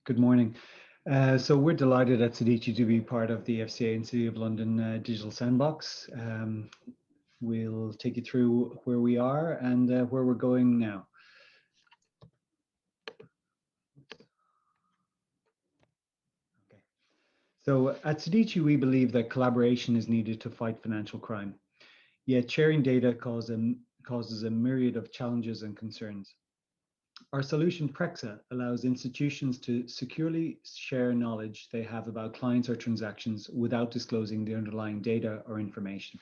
Good morning. So we're delighted at Sedicii to be part of the FCA and City of London Digital Sandbox. We'll take you through where we are and where we're going now. Okay. So at Sedicii, we believe that collaboration is needed to fight financial crime. Yet sharing data causes a myriad of challenges and concerns. Our solution, Prexa, allows institutions to securely share knowledge they have about clients or transactions without disclosing the underlying data or information.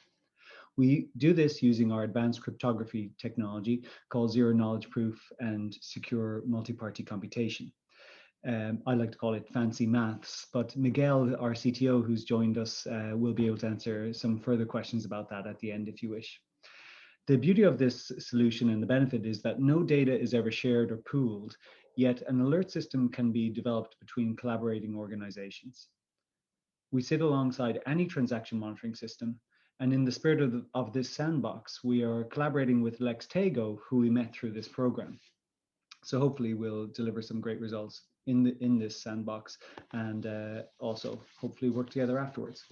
We do this using our advanced cryptography technology called zero knowledge proof and secure multi-party computation. I like to call it fancy maths, but Miguel, our CTO, who's joined us, will be able to answer some further questions about that at the end if you wish. The beauty of this solution and the benefit is that no data is ever shared or pooled, yet an alert system can be developed between collaborating organizations. We sit alongside any transaction monitoring system, and in the spirit of this sandbox, we are collaborating with LexTago, who we met through this program. So hopefully we'll deliver some great results in this sandbox and also hopefully work together afterwards.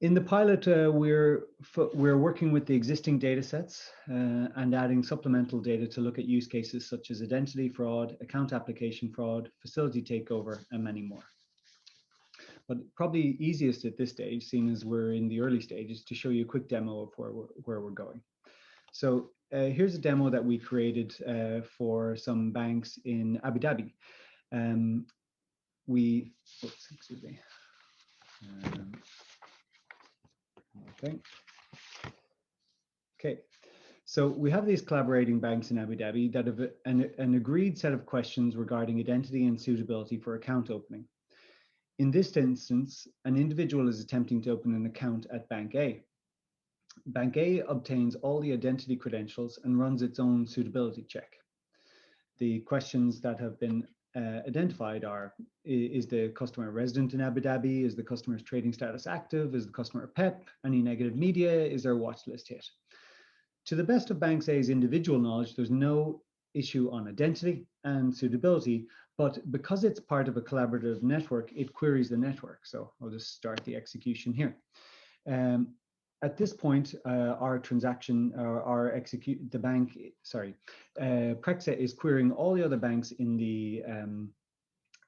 In the pilot, we're working with the existing data sets and adding supplemental data to look at use cases such as identity fraud, account application fraud, facility takeover, and many more. But probably easiest at this stage, seeing as we're in the early stages, to show you a quick demo of where we're going. So here's a demo that we created for some banks in Abu Dhabi. Excuse me. Okay, so we have these collaborating banks in Abu Dhabi that have an agreed set of questions regarding identity and suitability for account opening. In this instance, an individual is attempting to open an account at Bank A. Bank A obtains all the identity credentials and runs its own suitability check. The questions that have been identified are, is the customer a resident in Abu Dhabi? Is the customer's trading status active? Is the customer a PEP? Any negative media? Is there a watch list hit? To the best of Bank A's individual knowledge, there's no issue on identity and suitability, but because it's part of a collaborative network, it queries the network. So I'll just start the execution here. At this point, Prexa is querying all the other banks in the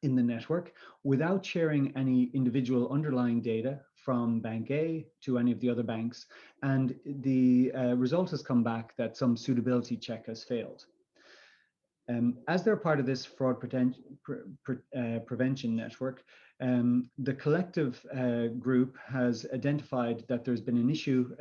network without sharing any individual underlying data from Bank A to any of the other banks. And the result has come back that some suitability check has failed. As they're part of this fraud prevention network, the collective group has identified that there's been an issue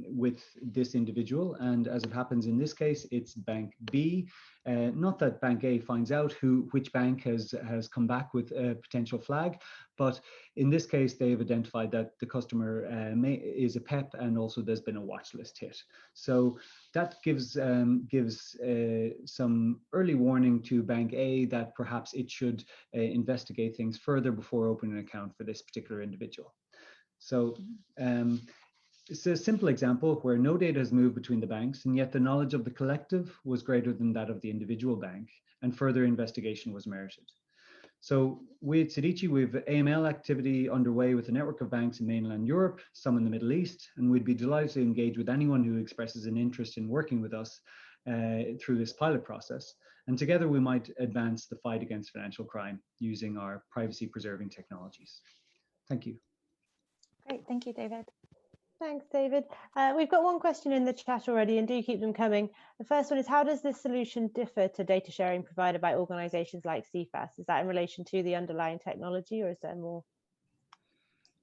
with this individual, and as it happens in this case, it's Bank B. Not that Bank A finds out which bank has come back with a potential flag, but in this case, they've identified that the customer is a PEP, and also there's been a watch list hit. So that gives some early warning to Bank A that perhaps it should investigate things further before opening an account for this particular individual. So it's a simple example where no data has moved between the banks, and yet the knowledge of the collective was greater than that of the individual bank, and further investigation was merited. So with Sedicii, we have AML activity underway with a network of banks in mainland Europe, some in the Middle East, and we'd be delighted to engage with anyone who expresses an interest in working with us through this pilot process. And together we might advance the fight against financial crime using our privacy preserving technologies. Thank you. Great, thank you, David. Thanks, David. We've got one question in the chat already, and do keep them coming. The first one is, how does this solution differ to data sharing provided by organizations like CFAS? Is that in relation to the underlying technology, or is there more?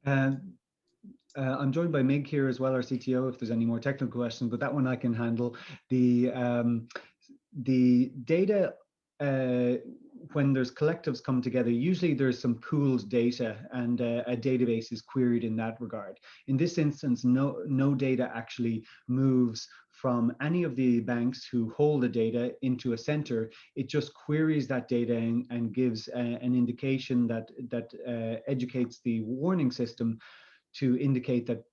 I'm joined by Mig here as well, our CTO, if there's any more technical questions, but that one I can handle. The data, when there's collectives come together, usually there's some pooled data, and a database is queried in that regard. In this instance, no data actually moves from any of the banks who hold the data into a center. It just queries that data and gives an indication that educates the warning system to indicate that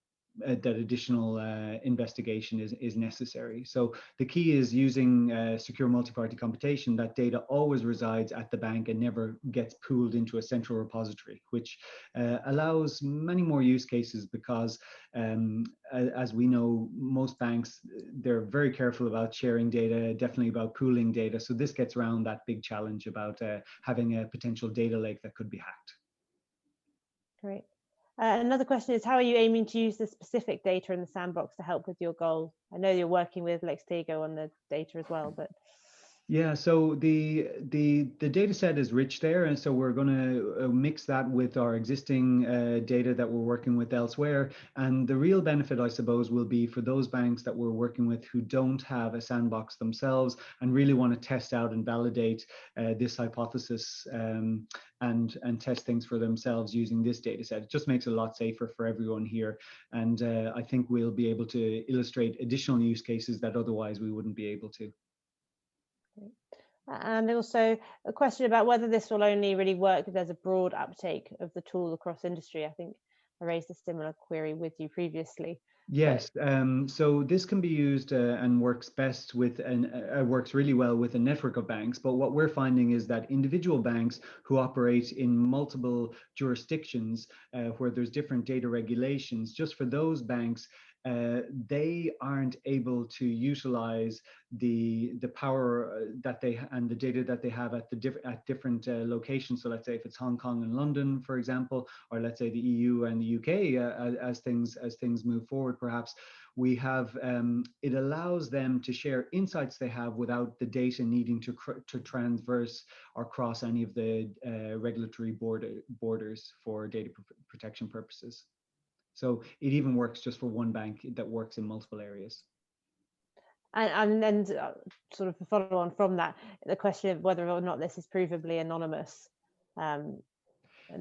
additional investigation is necessary. So the key is using secure multi-party computation. That data always resides at the bank and never gets pooled into a central repository, which allows many more use cases because as we know, most banks, they're very careful about sharing data, definitely about pooling data. So this gets around that big challenge about having a potential data lake that could be hacked. Great. Another question is, how are you aiming to use the specific data in the sandbox to help with your goal? I know you're working with Lextego on the data as well, but yeah, so the data set is rich there, and so we're going to mix that with our existing data that we're working with elsewhere. And the real benefit, I suppose, will be for those banks that we're working with who don't have a sandbox themselves and really want to test out and validate this hypothesis and test things for themselves using this data set. It just makes it a lot safer for everyone here. And I think we'll be able to illustrate additional use cases that otherwise we wouldn't be able to. And also a question about whether this will only really work if there's a broad uptake of the tool across industry. I think I raised a similar query with you previously. Yes, so this can be used and works best with works really well with a network of banks. But what we're finding is that individual banks who operate in multiple jurisdictions where there's different data regulations, just for those banks, they aren't able to utilize the power that they and the data that they have at different locations. So let's say if it's Hong Kong and London, for example, or let's say the EU and the UK, as things move forward, perhaps we have it allows them to share insights they have without the data needing to transverse or cross any of the regulatory borders for data protection purposes. So it even works just for one bank that works in multiple areas. And then sort of follow on from that, the question of whether or not this is provably anonymous.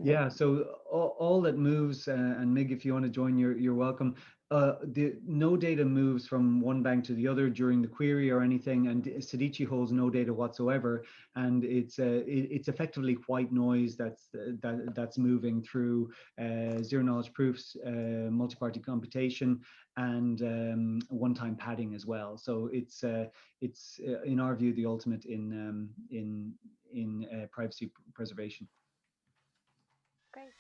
Yeah, so all that moves, and Mig, if you want to join, you're welcome. No data moves from one bank to the other during the query or anything, and Sedicii holds no data whatsoever, and it's effectively white noise that's moving through zero knowledge proofs, multi-party computation, and one-time padding as well. So it's in our view the ultimate in privacy preservation. Great.